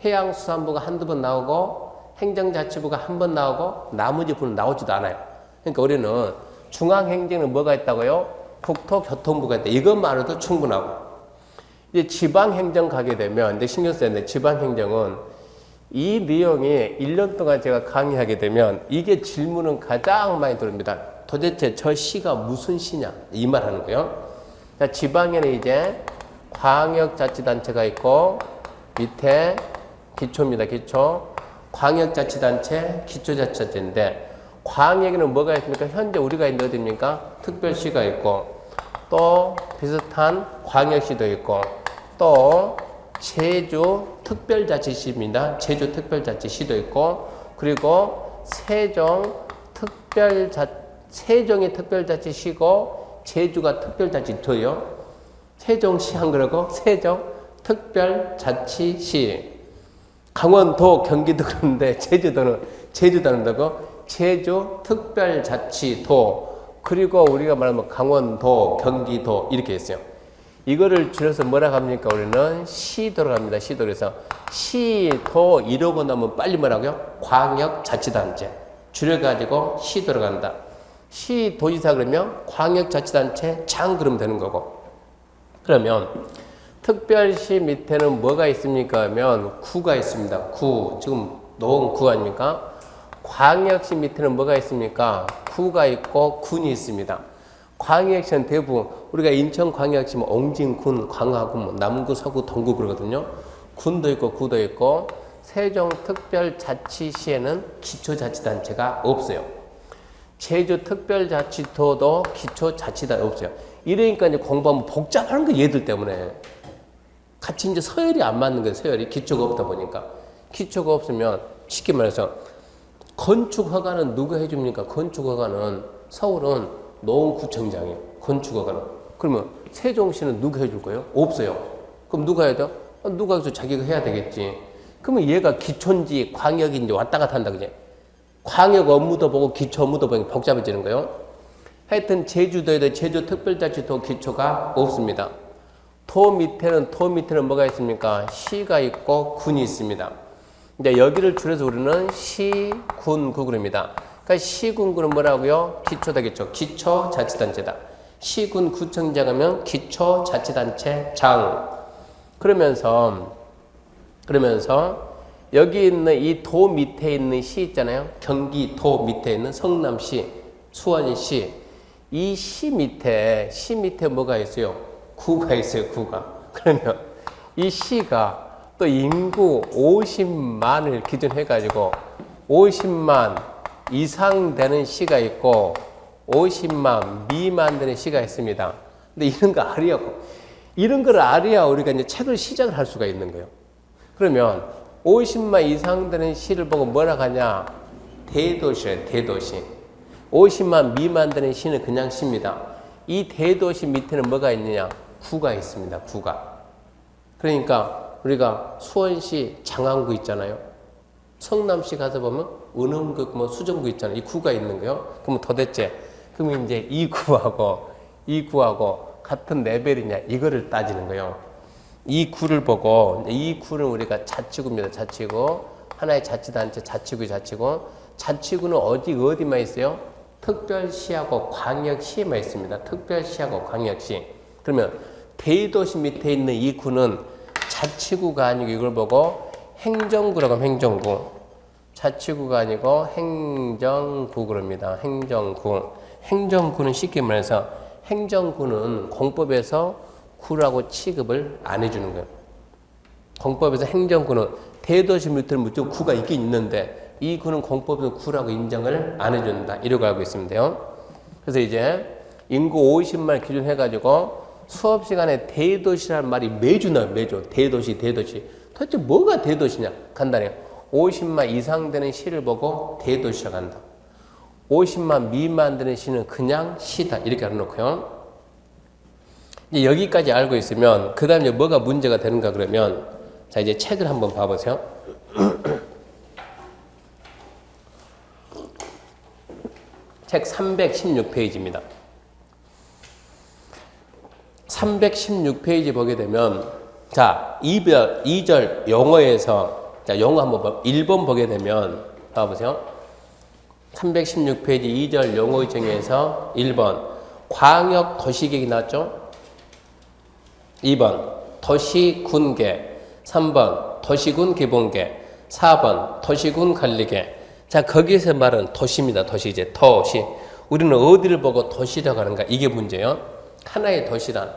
해양수산부가 한두 번 나오고 행정자치부가 한 번 나오고 나머지 부는 나오지도 않아요. 그러니까 우리는 중앙행정은 뭐가 있다고요? 국토교통부가 있다. 이것만으로도 충분하고. 이제 지방행정 가게 되면 이제 신경 써야 되는데 지방행정은 이 내용이 1년 동안 제가 강의하게 되면 이게 질문은 가장 많이 들어옵니다. 도대체 저 시가 무슨 시냐? 이 말 하는 거예요. 자, 지방에는 이제 광역자치단체가 있고 밑에 기초입니다. 기초. 광역자치단체, 기초자치단체인데 광역에는 뭐가 있습니까? 현재 우리가 있는 어디입니까? 특별시가 있고 또 비슷한 광역시도 있고 또 제주 특별자치시입니다. 제주 특별자치시도 있고 그리고 세종이 특별자치시고 제주가 특별자치도요. 세종시 한 그러고 세종 특별자치시. 강원도 경기도 그런데 제주도는 다고 제주 특별자치도 그리고 우리가 말하면 강원도 경기도 이렇게 있어요. 이거를 줄여서 뭐라고 합니까? 우리는 시도로 합니다. 시도. 그래서 시도 이러고 나면 빨리 뭐라고요? 광역자치단체. 줄여가지고 시도로 간다. 시도지사 그러면 광역자치단체 장 그러면 되는 거고. 그러면 특별시 밑에는 뭐가 있습니까? 하면 구가 있습니다. 구. 지금 놓은 구 아닙니까? 광역시 밑에는 뭐가 있습니까? 구가 있고 군이 있습니다. 광역시는 대부분 우리가 인천광역시면 옹진군, 광화군, 남구, 서구, 동구 그러거든요. 군도 있고 구도 있고 세종특별자치시에는 기초자치단체가 없어요. 제주특별자치도도 기초자치단체 없어요. 이러니까 이제 공부하면 복잡한 거 얘들 때문에 같이 이제 서열이 안 맞는 거예요. 서열이 기초가 없다 보니까 기초가 없으면 쉽게 말해서 건축 허가는 누가 해줍니까? 건축 허가는 서울은 노원구청장이에요. 건축 허가는. 그러면 세종시는 누가 해줄 거예요? 없어요. 그럼 누가 해야 돼? 누가 해서 자기가 해야 되겠지. 그러면 얘가 기초인지 광역인지 왔다 갔다 한다 그지? 광역 업무도 보고 기초 업무도 보고 복잡해지는 거예요. 하여튼 제주도에도 제주특별자치도 기초가 없습니다. 도 밑에는 뭐가 있습니까? 시가 있고 군이 있습니다. 이제 여기를 줄여서 우리는 시군구 그럽니다. 그러니까 시군구는 뭐라고요? 기초다 기초. 기초자치단체다. 시군구청장 하면 기초자치단체장. 그러면서 여기 있는 이 도 밑에 있는 시 있잖아요. 경기도 밑에 있는 성남시, 수원시. 이 시 밑에 뭐가 있어요? 구가 있어요. 구가. 그러면 이 시가 또 인구 50만을 기준해가지고 50만 이상 되는 시가 있고 50만 미만 되는 시가 있습니다. 근데 이런 거 알아야고 이런 걸 알아야 우리가 이제 책을 시작을 할 수가 있는 거예요. 그러면 50만 이상 되는 시를 보고 뭐라 하냐? 대도시예요. 대도시. 50만 미만 되는 시는 그냥 시입니다. 이 대도시 밑에는 뭐가 있느냐? 구가 있습니다. 구가. 그러니까 우리가 수원시 장안구 있잖아요. 성남시 가서 보면 은흥구, 수정구 있잖아요. 이 구가 있는 거요. 그러면 도대체 그러면 이제 이 구하고 같은 레벨이냐 이거를 따지는 거예요. 이 구를 보고 이 구는 우리가 자치구입니다. 자치구. 하나의 자치단체 자치구. 자치구는 어디만 있어요? 특별시하고 광역시에만 있습니다. 특별시하고 광역시. 그러면 대도시 밑에 있는 이 구는 자치구가 아니고 이걸 보고 행정구라고 하면 행정구. 자치구가 아니고 행정구 그럽니다. 행정구는 쉽게 말해서 행정구는 공법에서 구라고 취급을 안 해주는 거예요. 공법에서 행정구는 대도시 밑에 무조건 구가 있긴 있는데 이 구는 공법에서 구라고 인정을 안 해준다. 이러고 알고 있으면 돼요. 그래서 이제 인구 50만 기준 해가지고 수업 시간에 대도시라는 말이 매주 나와요. 매주. 대도시. 도대체 뭐가 대도시냐? 간단해요. 50만 이상 되는 시를 보고 대도시라고 한다. 50만 미만 되는 시는 그냥 시다. 이렇게 알아놓고요. 이제 여기까지 알고 있으면 그 다음에 뭐가 문제가 되는가 그러면 자 이제 책을 한번 봐보세요. 책 316페이지입니다. 316페이지 보게 되면 자 2절 영어에서 자, 영어 한번 1번 보게 되면 봐보세요. 316페이지 2절 용어 중에서 1번 광역 도시계획이 나왔죠. 2번 도시군계, 3번 도시군 기본계, 4번 도시군 관리계. 자, 거기서 말은 도시입니다. 도시. 이제 도시. 우리는 어디를 보고 도시라고 하는가? 이게 문제예요. 하나의 도시란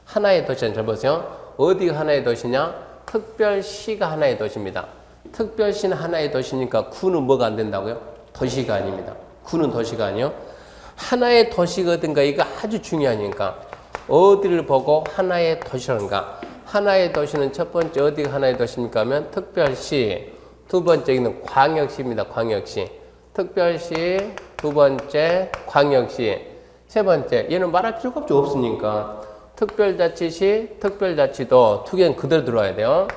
잘 보세요. 어디가 하나의 도시냐? 특별시가 하나의 도시입니다. 특별시는 하나의 도시니까 구는 뭐가 안 된다고요? 도시가 아닙니다. 구는 도시가 아니요. 하나의 도시가 어딘가 이거 아주 중요하니까 어디를 보고 하나의 도시라는가? 하나의 도시는 첫 번째 어디가 하나의 도시입니까? 하면 특별시, 두 번째는 광역시입니다. 광역시. 특별시, 두 번째 광역시, 세 번째 얘는 말할 필요가 없으니까 특별자치시, 특별자치도 두 개는 그대로 들어와야 돼요.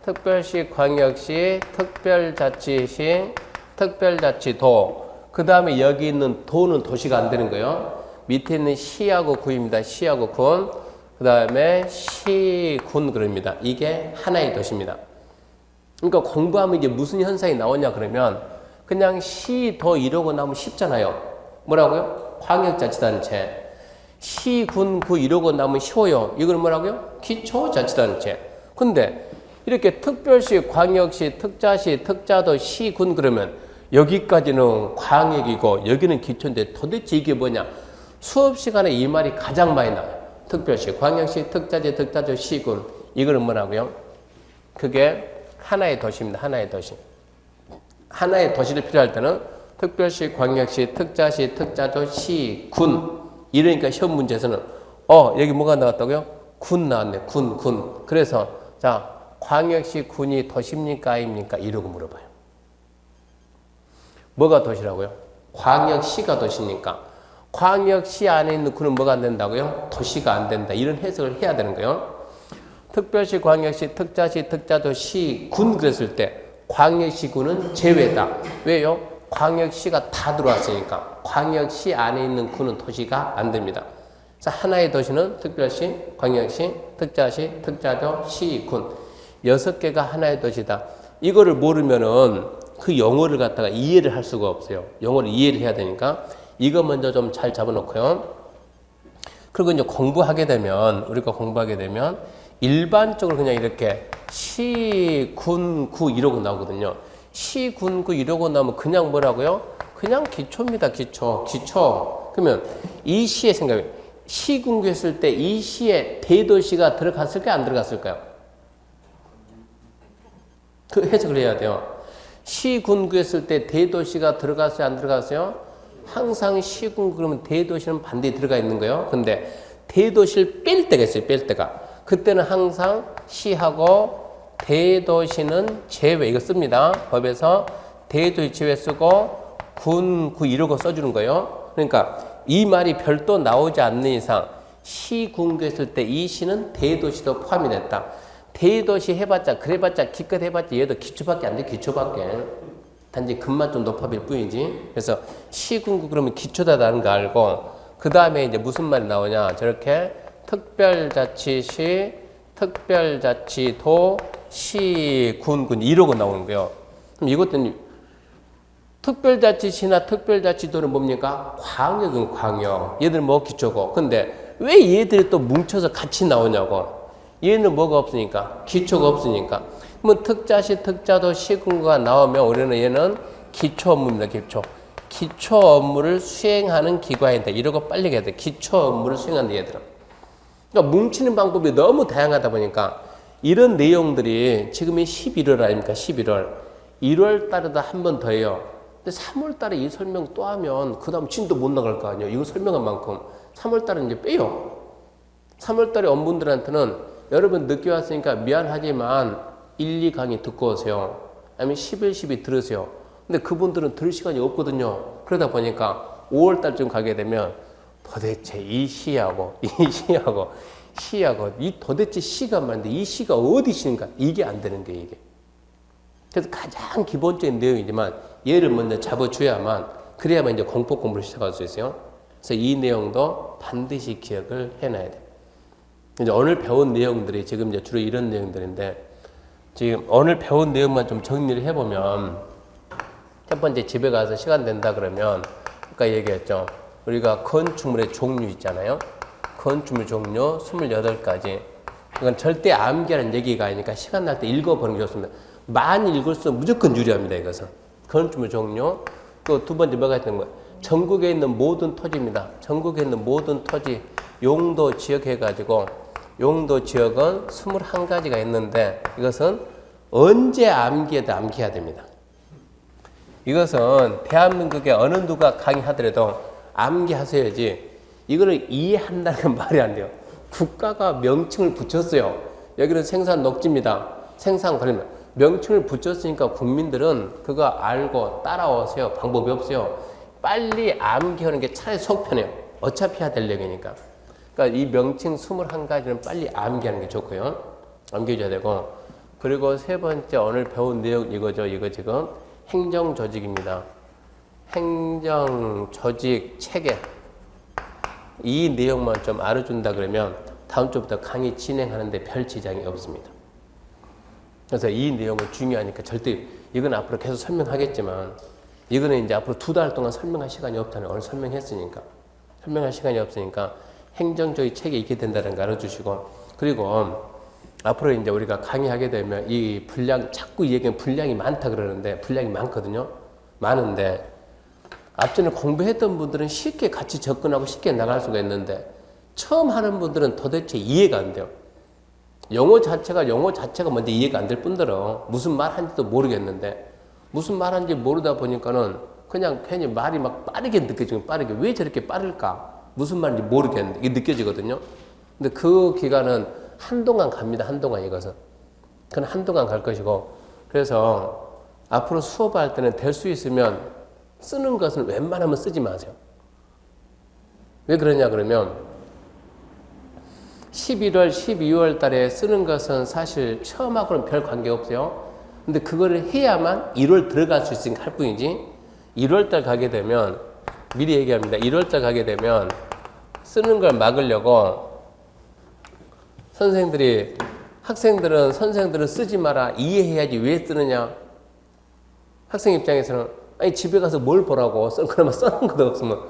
특별시, 광역시, 특별자치시, 특별자치도. 그 다음에 여기 있는 도는 도시가 안 되는 거예요. 밑에 있는 시하고 구입니다. 시하고 군. 그 다음에 시군 그럽니다. 이게 하나의 도시입니다. 그러니까 공부하면 이제 무슨 현상이 나오냐 그러면 그냥 시도 이러고 나면 쉽잖아요. 뭐라고요? 광역자치단체. 시군 구 이러고 나면 쉬워요. 이걸 뭐라고요? 기초자치단체. 근데 이렇게 특별시, 광역시, 특자시, 특자도, 시군 그러면 여기까지는 광역이고 여기는 기초인데 도대체 이게 뭐냐? 수업 시간에 이 말이 가장 많이 나와요. 특별시, 광역시, 특자시, 특자도, 시군. 이거는 뭐라고요? 그게 하나의 도시입니다. 하나의 도시. 하나의 도시를 필요할 때는 특별시, 광역시, 특자시, 특자도, 시, 군. 이러니까 시험 문제에서는 여기 뭐가 나왔다고요? 군 나왔네. 군. 그래서 자, 광역시 군이 도시입니까? 아닙니까? 이러고 물어봐요. 뭐가 도시라고요? 광역시가 도시니까. 광역시 안에 있는 군은 뭐가 안 된다고요? 도시가 안 된다. 이런 해석을 해야 되는 거예요. 특별시, 광역시, 특자시, 특자도시, 군 그랬을 때 광역시군은 제외다. 왜요? 광역시가 다 들어왔으니까. 광역시 안에 있는 군은 도시가 안 됩니다. 자, 하나의 도시는 특별시, 광역시, 특자시, 특자도, 시, 군. 6개가 하나의 도시다. 이거를 모르면은 그 영어를 갖다가 이해를 할 수가 없어요. 영어를 이해를 해야 되니까 이거 먼저 좀 잘 잡아놓고요. 그리고 이제 우리가 공부하게 되면 일반적으로 그냥 이렇게 시, 군, 구 이러고 나오거든요. 시, 군, 구 이러고 나오면 그냥 뭐라고요? 그냥 기초입니다. 기초. 그러면 이 시의 생각에 시군구 했을 때 이 시에 대도시가 들어갔을까요? 안 들어갔을까요? 그 해석을 해야 돼요. 시군구 했을 때 대도시가 들어갔어요? 안 들어갔어요? 항상 시군구 그러면 대도시는 반드시 들어가 있는 거예요. 근데 대도시를 뺄 때가 있어요. 뺄 때가. 그때는 항상 시하고 대도시는 제외 이거 씁니다. 법에서 대도시 제외 쓰고 군구 이러고 써주는 거예요. 그러니까 이 말이 별도 나오지 않는 이상 시군구 했을 때 이 시는 대도시도 포함이 됐다. 대도시 해봤자 그래봤자 기껏 해봤자 얘도 기초밖에 안 돼. 기초밖에. 단지 급만 좀 높아질 뿐이지. 그래서 시군구 그러면 기초다라는 거 알고 그 다음에 이제 무슨 말이 나오냐. 저렇게 특별자치시, 특별자치도, 시군군 이러고 나오는 거예요. 그럼 이것도 특별자치시나 특별자치도는 뭡니까? 광역은 광역. 얘들 뭐 기초고. 근데 왜 얘들이 또 뭉쳐서 같이 나오냐고. 얘는 뭐가 없으니까? 기초가 없으니까. 뭐 특자시, 특자도, 시군구가 나오면 우리는 얘는 기초 업무입니다. 기초 업무를 수행하는 기관이다. 이러고 빨리 가야 돼. 기초 업무를 수행한다 얘들은. 그러니까 뭉치는 방법이 너무 다양하다 보니까 이런 내용들이 지금이 11월 아닙니까? 11월. 1월 달에도 한 번 더 해요. 근데 3월 달에 이 설명 또 하면 그 다음 진도 못 나갈 거 아니에요. 이거 설명한 만큼. 3월 달은 이제 빼요. 3월 달에 온 분들한테는 여러분 늦게 왔으니까 미안하지만 1, 2강의 듣고 오세요. 아니면 11, 12 들으세요. 근데 그분들은 들을 시간이 없거든요. 그러다 보니까 5월 달쯤 가게 되면 도대체 이 시하고 이 도대체 시가 말인데 이 시가 어디 시인가 이게 안 되는 거예요. 이게. 그래서 가장 기본적인 내용이지만 얘를 먼저 잡아줘야만 그래야만 이제 공법 공부를 시작할 수 있어요. 그래서 이 내용도 반드시 기억을 해놔야 돼요. 이제 오늘 배운 내용들이 지금 이제 주로 이런 내용들인데 지금 오늘 배운 내용만 좀 정리를 해보면 첫 번째 집에 가서 시간 된다 그러면 아까 얘기했죠. 우리가 건축물의 종류 있잖아요. 건축물 종류 28가지. 이건 절대 암기하는 얘기가 아니니까 시간 날 때 읽어보는 게 좋습니다. 많이 읽을수록 무조건 유리합니다. 이것은. 건축물 종류. 또 두 번째 뭐가 있는 거예요? 전국에 있는 모든 토지입니다. 전국에 있는 모든 토지 용도 지역 해가지고 용도 지역은 21가지가 있는데 이것은 언제 암기해도 암기해야 됩니다. 이것은 대한민국에 어느 누가 강의하더라도 암기하셔야지 이거를 이해한다는 말이 안 돼요. 국가가 명칭을 붙였어요. 여기는 생산 녹지입니다. 생산 관리입니다. 명칭을 붙였으니까 국민들은 그거 알고 따라오세요. 방법이 없어요. 빨리 암기하는 게 차라리 속 편해요. 어차피 해야 될 얘기니까. 그러니까 이 명칭 21가지는 빨리 암기하는 게 좋고요. 암기해줘야 되고. 그리고 세 번째 오늘 배운 내용 이거죠. 이거 지금 행정조직입니다. 행정조직 체계. 이 내용만 좀 알아준다 그러면 다음 주부터 강의 진행하는데 별 지장이 없습니다. 그래서 이 내용은 중요하니까 절대 이건 앞으로 계속 설명하겠지만 이거는 이제 앞으로 2달 동안 설명할 시간이 없다는 오늘 설명했으니까 설명할 시간이 없으니까 행정조직 체계 있게 된다는 거 알아주시고 그리고 앞으로 이제 우리가 강의하게 되면 이 분량 자꾸 얘기하면 분량이 많다 그러는데 분량이 많거든요. 많은데 앞전에 공부했던 분들은 쉽게 같이 접근하고 쉽게 나갈 수가 있는데 처음 하는 분들은 도대체 이해가 안 돼요. 영어 자체가 먼저 이해가 안 될 뿐더러 무슨 말 하는지도 모르겠는데 무슨 말 하는지 모르다 보니까는 그냥 괜히 말이 막 빠르게 느껴지고 빠르게 왜 저렇게 빠를까? 무슨 말인지 모르겠는데 이게 느껴지거든요. 근데 그 기간은 한동안 갑니다. 한동안 이것은. 그건 한동안 갈 것이고 그래서 앞으로 수업할 때는 될 수 있으면 쓰는 것은 웬만하면 쓰지 마세요. 왜 그러냐 그러면 11월, 12월 달에 쓰는 것은 사실 처음하고는 별 관계 없어요. 근데 그거를 해야만 1월 들어갈 수 있으니까 할 뿐이지 1월 달 가게 되면 미리 얘기합니다. 1월 달 가게 되면 쓰는 걸 막으려고 학생들은 쓰지 마라. 이해해야지 왜 쓰느냐. 학생 입장에서는 아니 집에 가서 뭘 보라고 그러면 써놓은 것도 없으면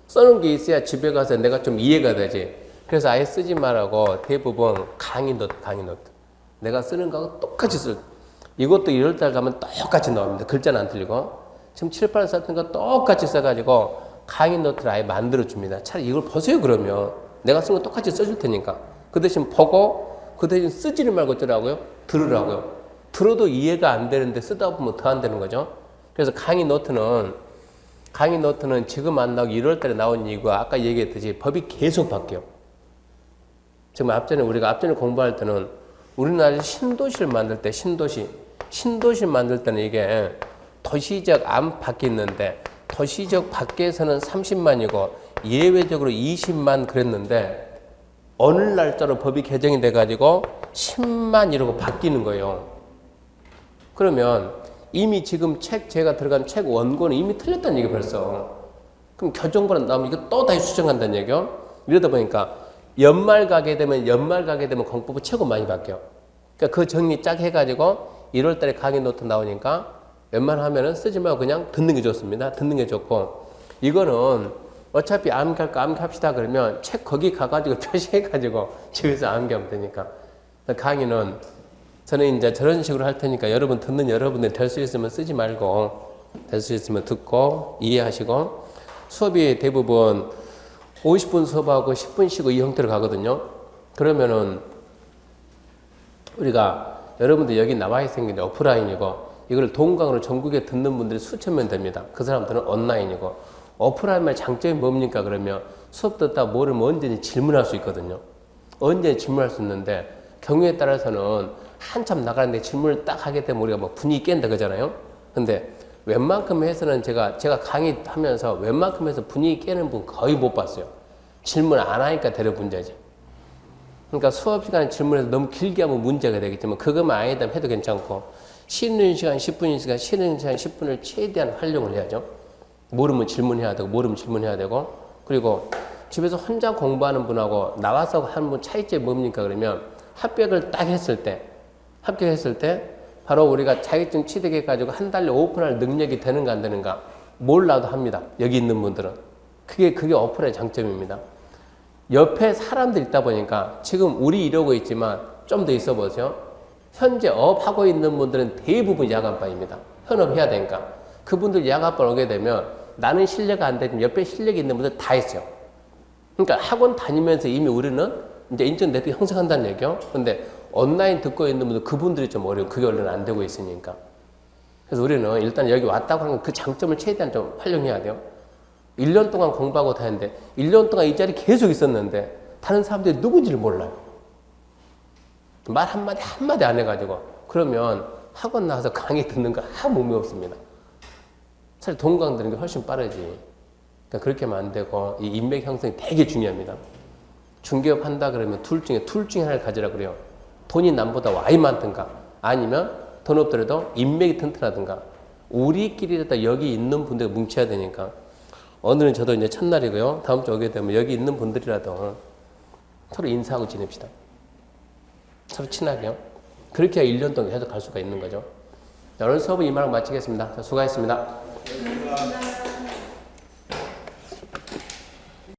써놓은 게 있어야 집에 가서 내가 좀 이해가 되지. 그래서 아예 쓰지 말라고 대부분 강의 노트. 내가 쓰는 거하고 똑같이 이것도 1월달 가면 똑같이 나옵니다. 글자는 안 틀리고. 지금 7, 8 썼던 거 똑같이 써가지고 강의 노트를 아예 만들어줍니다. 차라리 이걸 보세요 그러면. 내가 쓴 거 똑같이 써줄 테니까. 그 대신 보고 그 대신 쓰지를 말고 어쩌라고요? 들으라고요. 들어도 이해가 안 되는데 쓰다 보면 더 안 되는 거죠. 그래서 강의 노트는 지금 안 나오고 1월달에 나온 이유가 아까 얘기했듯이 법이 계속 바뀌어요. 지금 우리가 앞전에 공부할 때는 우리나라에서 신도시를 만들 때 신도시 만들 때는 이게 도시적 안팎이 있는데 도시적 밖에서는 30만이고 예외적으로 20만 그랬는데 어느 날짜로 법이 개정이 돼가지고 10만 이러고 바뀌는 거예요. 그러면 이미 지금 제가 들어간 책 원고는 이미 틀렸다는 얘기 벌써. 그럼 교정본은 나오면 이거 또 다시 수정한다는 얘기요. 이러다 보니까 연말 가게 되면 공법이 최고 많이 바뀌어. 그러니까 그 정리 쫙 해가지고 1월 달에 강의 노트 나오니까 웬만하면은 쓰지 말고 그냥 듣는 게 좋습니다. 듣는 게 좋고. 이거는 어차피 암기합시다 그러면 책 거기 가가지고 표시해가지고 집에서 암기하면 되니까. 강의는 저는 이제 저런 식으로 할 테니까 듣는 여러분들 될 수 있으면 쓰지 말고 될 수 있으면 듣고 이해하시고 수업이 대부분 50분 수업하고 10분 쉬고 이 형태로 가거든요. 그러면은 우리가 여러분들 여기 나와 있는 게 오프라인이고 이걸 동강으로 전국에 듣는 분들이 수천 명 됩니다. 그 사람들은 온라인이고 오프라인의 장점이 뭡니까? 그러면 수업 듣다 모르면 언제든지 질문할 수 있거든요. 언제든지 질문할 수 있는데 경우에 따라서는 한참 나가는데 질문을 딱 하게 되면 우리가 뭐 분위기 깬다 그러잖아요. 근데 웬만큼 해서는 제가 강의하면서 웬만큼 해서 분위기 깨는 분 거의 못 봤어요. 질문 안 하니까 되려 문제지. 그러니까 수업 시간에 질문해서 너무 길게 하면 문제가 되겠지만 그것만 아니다 해도 괜찮고 쉬는 시간 10분이니까 쉬는 시간 10분을 최대한 활용을 해야죠. 모르면 질문해야 되고 그리고 집에서 혼자 공부하는 분하고 나와서 하는 분 차이점이 뭡니까? 그러면 합격을 딱 합격했을 때 바로 우리가 자격증 취득해가지고 한 달에 오픈할 능력이 되는가 안 되는가 몰라도 합니다. 여기 있는 분들은. 그게 어플의 장점입니다. 옆에 사람들 있다 보니까 지금 우리 이러고 있지만 좀 더 있어 보세요. 현재 업하고 있는 분들은 대부분 야간반입니다. 현업해야 되니까. 그분들 야간반 오게 되면 나는 실례가 안 되지만 옆에 실력이 있는 분들 다 있어요. 그러니까 학원 다니면서 이미 우리는 이제 인적 네트워크 형성한다는 얘기요. 근데 온라인 듣고 있는 분들 그분들이 좀 어려워. 그게 원래는 안 되고 있으니까. 그래서 우리는 일단 여기 왔다고 하는 그 장점을 최대한 좀 활용해야 돼요. 1년 동안 공부하고 다녔는데 1년 동안 이 자리에 계속 있었는데 다른 사람들이 누군지를 몰라요. 말 한마디 안 해가지고 그러면 학원 나와서 강의 듣는 거 아무 의미 없습니다. 사실 동강 드는 게 훨씬 빠르지. 그러니까 그렇게 하면 안 되고 이 인맥 형성이 되게 중요합니다. 중개업 한다 그러면 둘 중에 하나를 가지라 그래요. 돈이 남보다 많이 많든가 아니면 돈 없더라도 인맥이 튼튼하든가 우리끼리라도 여기 있는 분들 뭉쳐야 되니까 오늘은 저도 이제 첫날이고요. 다음 주 오게 되면 여기 있는 분들이라도 서로 인사하고 지냅시다. 서로 친하게요. 그렇게 해야 1년 동안 계속 갈 수가 있는 거죠. 자, 오늘 수업은 이만하고 마치겠습니다. 자, 수고하셨습니다.